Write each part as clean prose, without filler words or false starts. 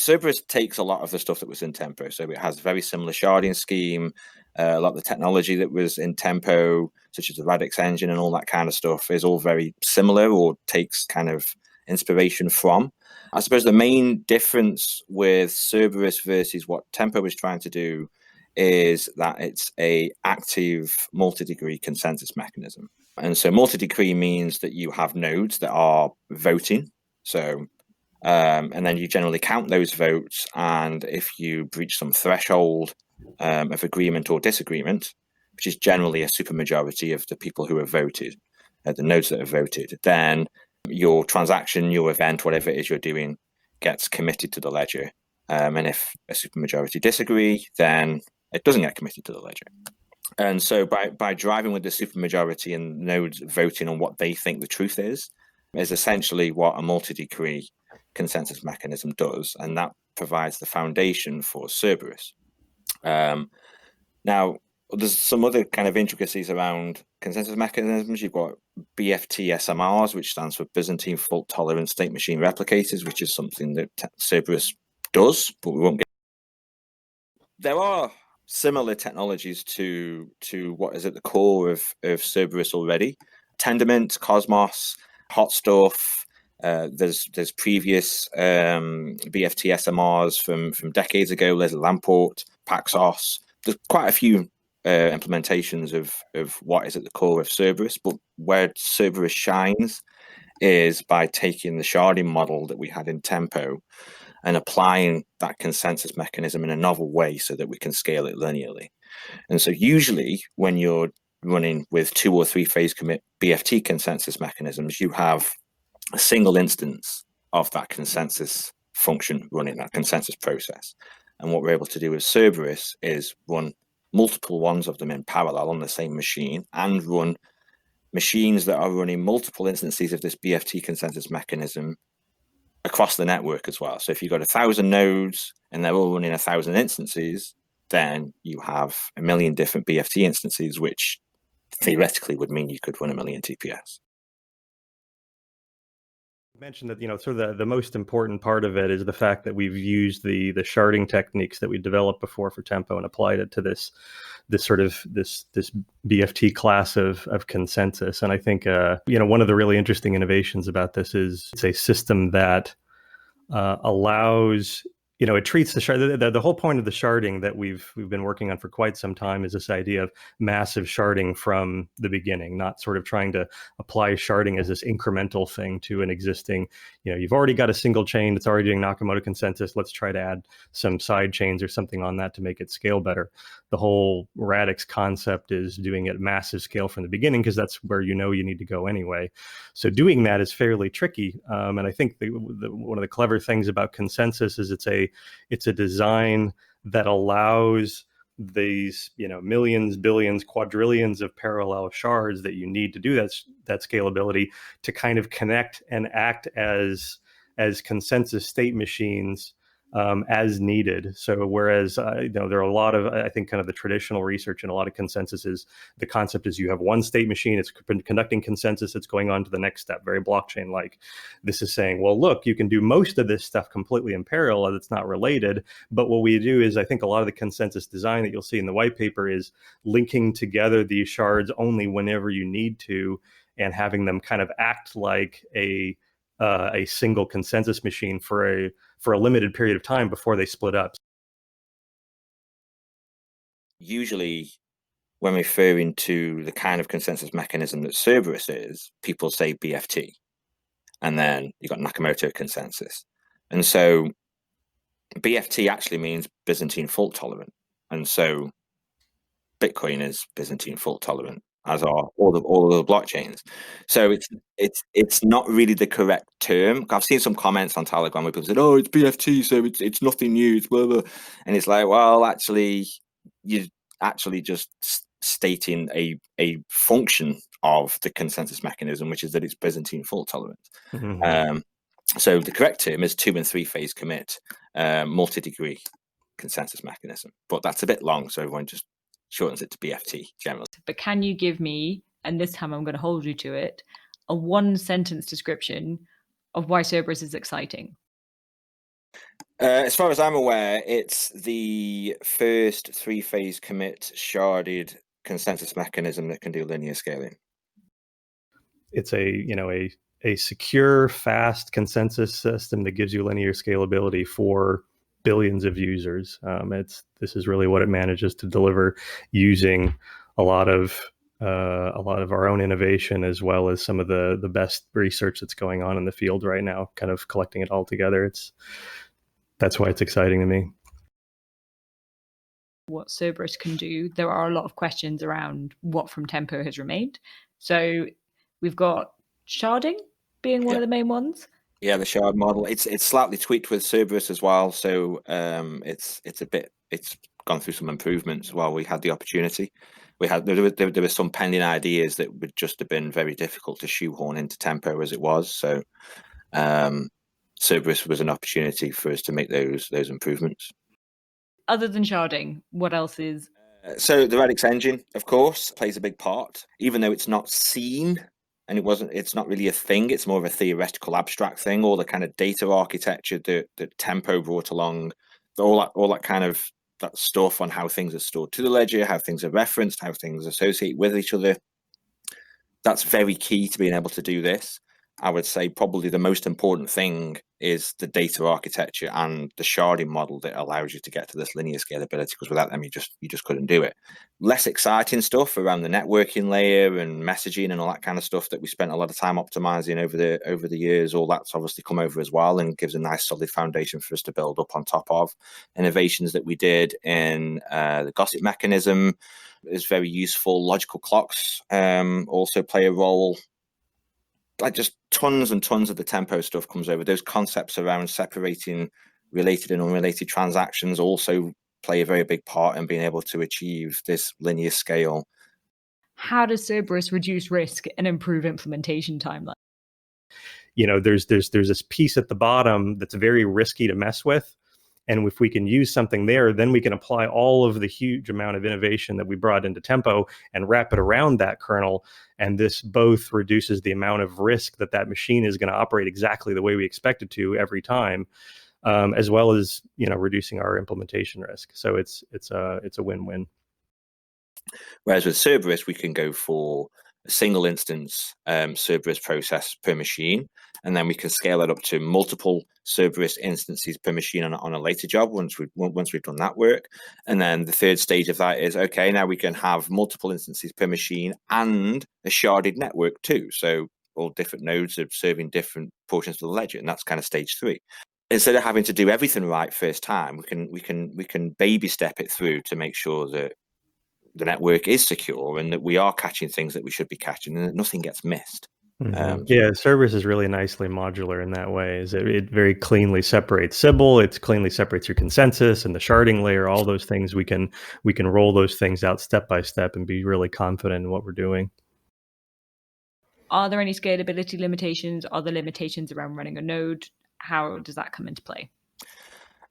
Cerberus takes a lot of the stuff that was in Tempo. So it has a very similar sharding scheme. A lot of the technology that was in Tempo, such as the Radix engine and all that kind of stuff, is all very similar or takes kind of inspiration from. I suppose the main difference with Cerberus versus what Tempo is trying to do is that it's a active multi-degree consensus mechanism. And so multi-degree means that you have nodes that are voting. So and then you generally count those votes, and if you breach some threshold of agreement or disagreement, which is generally a supermajority of the people who have voted, the nodes that have voted, then your transaction, your event, whatever it is you're doing, gets committed to the ledger. And if a supermajority disagree, then it doesn't get committed to the ledger. And so by driving with the supermajority and nodes voting on what they think the truth is essentially what a multi-degree consensus mechanism does, and that provides the foundation for Cerberus. Now, there's some other kind of intricacies around consensus mechanisms. You've got BFT SMRs, which stands for Byzantine Fault Tolerant State Machine Replicators, which is something that Cerberus does, but we won't get. There are similar technologies to what is at the core of Cerberus already. Tendermint, Cosmos, HotStuff. There's previous BFT SMRs from decades ago, Leslie Lamport, Paxos. There's quite a few implementations of what is at the core of Cerberus, but where Cerberus shines is by taking the sharding model that we had in Tempo and applying that consensus mechanism in a novel way so that we can scale it linearly. And so usually when you're running with 2 or 3 phase commit BFT consensus mechanisms, you have a single instance of that consensus function running, that consensus process. And what we're able to do with Cerberus is run multiple ones of them in parallel on the same machine and run machines that are running multiple instances of this BFT consensus mechanism across the network as well. So if you've got 1,000 nodes and they're all running 1,000 instances, then you have 1 million different BFT instances, which theoretically would mean you could run 1 million TPS. You mentioned that, sort of the most important part of it is the fact that we've used the sharding techniques that we developed before for Tempo and applied it to this BFT class of consensus. And I think, one of the really interesting innovations about this is it's a system that allows, it treats the shard. The whole point of the sharding that we've been working on for quite some time is this idea of massive sharding from the beginning, not sort of trying to apply sharding as this incremental thing to an existing, you've already got a single chain that's already doing Nakamoto consensus. Let's try to add some side chains or something on that to make it scale better. The whole Radix concept is doing it massive scale from the beginning because that's where you need to go anyway. So doing that is fairly tricky. And I think one of the clever things about consensus is it's a design that allows these, millions, billions, quadrillions of parallel shards that you need to do that scalability to kind of connect and act as consensus state machines as needed. So whereas, there are a lot of, I think, kind of the traditional research and a lot of consensus is the concept is you have one state machine, it's conducting consensus, it's going on to the next step, very blockchain-like. This is saying, well, look, you can do most of this stuff completely in parallel, it's not related. But what we do is, I think a lot of the consensus design that you'll see in the white paper is linking together these shards only whenever you need to and having them kind of act like a single consensus machine for a limited period of time before they split up. Usually, when referring to the kind of consensus mechanism that Cerberus is, people say BFT, and then you've got Nakamoto consensus. And so BFT actually means Byzantine Fault Tolerant. And so Bitcoin is Byzantine Fault Tolerant, as are all of the blockchains. So it's not really the correct term. I've seen some comments on Telegram where people said, "Oh, it's BFT, so it's nothing new, it's blah, blah." And it's like, well, actually, you're actually just stating a function of the consensus mechanism, which is that it's Byzantine Fault Tolerant. Mm-hmm. So the correct term is 2 and 3 phase commit multi-degree consensus mechanism. But that's a bit long, so everyone just shortens it to BFT generally. But can you give me, and this time I'm going to hold you to it, a 1-sentence description of why Cerberus is exciting? As far as I'm aware, it's the first 3-phase commit sharded consensus mechanism that can do linear scaling. It's a secure, fast consensus system that gives you linear scalability for billions of users. This is really what it manages to deliver using a lot of our own innovation, as well as some of the best research that's going on in the field right now, kind of collecting it all together. That's why it's exciting to me. What Cerberus can do, there are a lot of questions around what from Tempo has remained. So we've got sharding being one of the main ones. Yeah, the shard model. It's slightly tweaked with Cerberus as well, so it's gone through some improvements while we had the opportunity. There were some pending ideas that would just have been very difficult to shoehorn into Tempo as it was. So Cerberus was an opportunity for us to make those improvements. Other than sharding, what else is? So the Radix engine, of course, plays a big part, even though it's not seen. And it's not really a thing. It's more of a theoretical, abstract thing. All the kind of data architecture that Tempo brought along, all that kind of that stuff on how things are stored to the ledger, how things are referenced, how things associate with each other. That's very key to being able to do this. I would say probably the most important thing is the data architecture and the sharding model that allows you to get to this linear scalability, because without them, you just couldn't do it. Less exciting stuff around the networking layer and messaging and all that kind of stuff that we spent a lot of time optimizing over the years. All that's obviously come over as well and gives a nice solid foundation for us to build up on top of. Innovations that we did in the gossip mechanism is very useful. Logical clocks also play a role. Like just tons and tons of the Tempo stuff comes over. Those concepts around separating related and unrelated transactions also play a very big part in being able to achieve this linear scale. How does Cerberus reduce risk and improve implementation timeline? There's this piece at the bottom that's very risky to mess with. And if we can use something there, then we can apply all of the huge amount of innovation that we brought into Tempo and wrap it around that kernel. And this both reduces the amount of risk that machine is going to operate exactly the way we expect it to every time, as well as reducing our implementation risk. So it's a win-win. Whereas with Cerberus, we can go for a single instance Cerberus process per machine, and then we can scale that up to multiple Cerberus instances per machine on a later job once we've done that work. And then the third stage of that is, okay, now we can have multiple instances per machine and a sharded network too. So all different nodes are serving different portions of the ledger, and that's kind of stage 3. Instead of having to do everything right first time, we can baby step it through to make sure that the network is secure and that we are catching things that we should be catching and that nothing gets missed. Yeah, Cerberus is really nicely modular in that way. It very cleanly separates Sybil, it cleanly separates your consensus and the sharding layer, all those things. We can roll those things out step by step and be really confident in what we're doing. Are there any scalability limitations? Are there limitations around running a node? How does that come into play?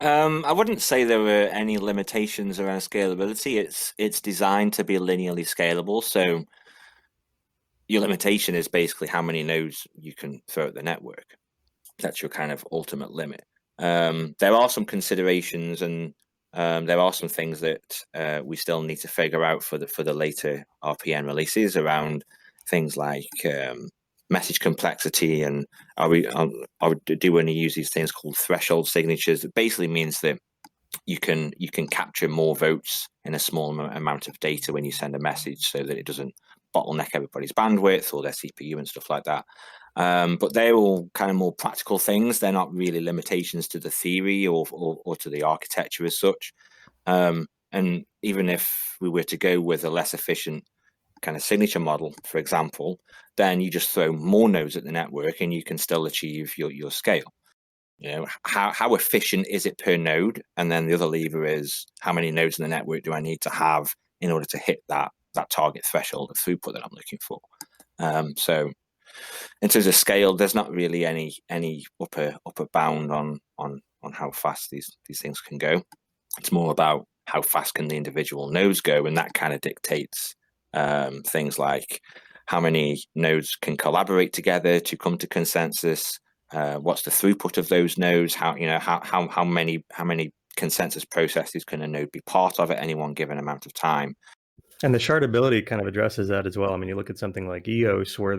I wouldn't say there were any limitations around scalability. It's designed to be linearly scalable. So your limitation is basically how many nodes you can throw at the network. That's your kind of ultimate limit. There are some considerations and there are some things that we still need to figure out for the later RPN releases around things like message complexity, and do we want to use these things called threshold signatures? It basically means that you can capture more votes in a small amount of data when you send a message, so that it doesn't bottleneck everybody's bandwidth or their CPU and stuff like that. But they're all kind of more practical things. They're not really limitations to the theory or to the architecture as such. And even if we were to go with a less efficient kind of signature model, for example, then you just throw more nodes at the network and you can still achieve your scale. How efficient is it per node? And then the other lever is how many nodes in the network do I need to have in order to hit that target threshold of throughput that I'm looking for. So in terms of scale, there's not really any upper bound on how fast these things can go. It's more about how fast can the individual nodes go, and that kind of dictates things like how many nodes can collaborate together to come to consensus, What's the throughput of those nodes? How many consensus processes can a node be part of at any one given amount of time? And the shardability kind of addresses that as well. I mean, you look at something like EOS, where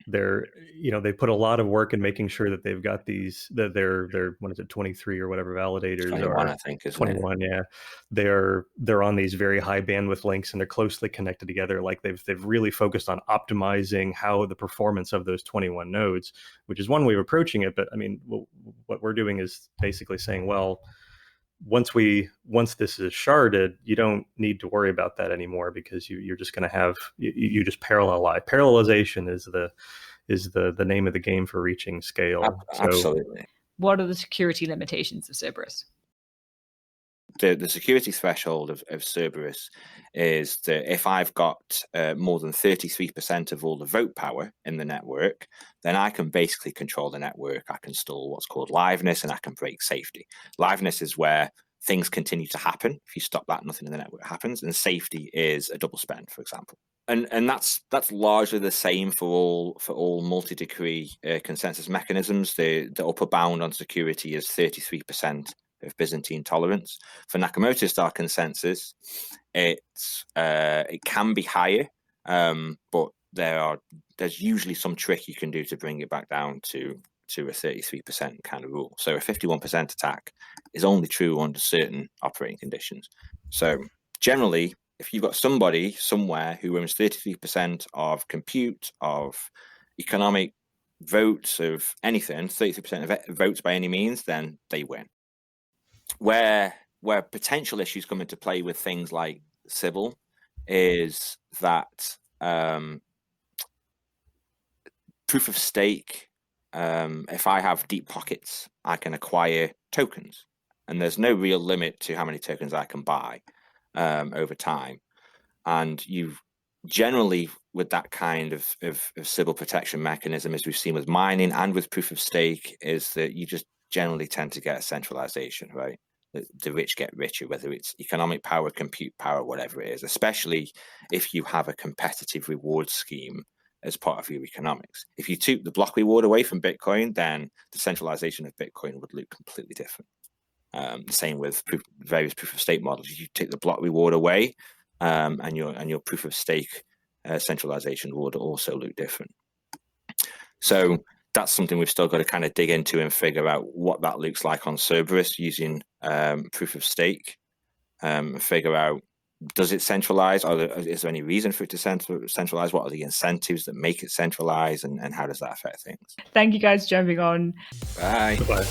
they put a lot of work in making sure that they've got their what is it, 23 or whatever validators 21, are. I think, isn't 21, it? yeah. They're on these very high bandwidth links, and they're closely connected together. Like they've really focused on optimizing how the performance of those 21 nodes, which is one way of approaching it. But I mean, what we're doing is basically saying, well, once this is sharded, you don't need to worry about that anymore, because you're just going to have you just parallelize. Parallelization is the name of the game for reaching scale. Absolutely. What are the security limitations of Cerberus? The security threshold of Cerberus is that if I've got more than 33% of all the vote power in the network, then I can basically control the network. I can install what's called liveness, and I can break safety. Liveness is where things continue to happen. If you stop that, nothing in the network happens. And safety is a double spend, for example. And that's largely the same for all multi-degree consensus mechanisms. The upper bound on security is 33% of Byzantine tolerance. For Nakamoto style consensus, it can be higher, but there's usually some trick you can do to bring it back down to a 33% kind of rule. So a 51% attack is only true under certain operating conditions. So generally, if you've got somebody somewhere who owns 33% of compute, of economic votes, of anything, 33% of votes by any means, then they win. Where potential issues come into play with things like Sybil is that proof of stake, if I have deep pockets, I can acquire tokens, and there's no real limit to how many tokens I can buy over time. And you've generally, with that kind of Sybil protection mechanism, as we've seen with mining and with proof of stake, is that you just generally tend to get a centralization, right? The rich get richer, whether it's economic power, compute power, whatever it is, especially if you have a competitive reward scheme as part of your economics. If you took the block reward away from Bitcoin, then the centralization of Bitcoin would look completely different. The same with various proof of stake models. You take the block reward away, and your proof of stake centralization would also look different. So that's something we've still got to kind of dig into and figure out what that looks like on Cerberus using proof of stake. Figure out, does it centralize, or is there any reason for it to centralize? What are the incentives that make it centralize, and how does that affect things? Thank you guys for jumping on. Bye. Bye.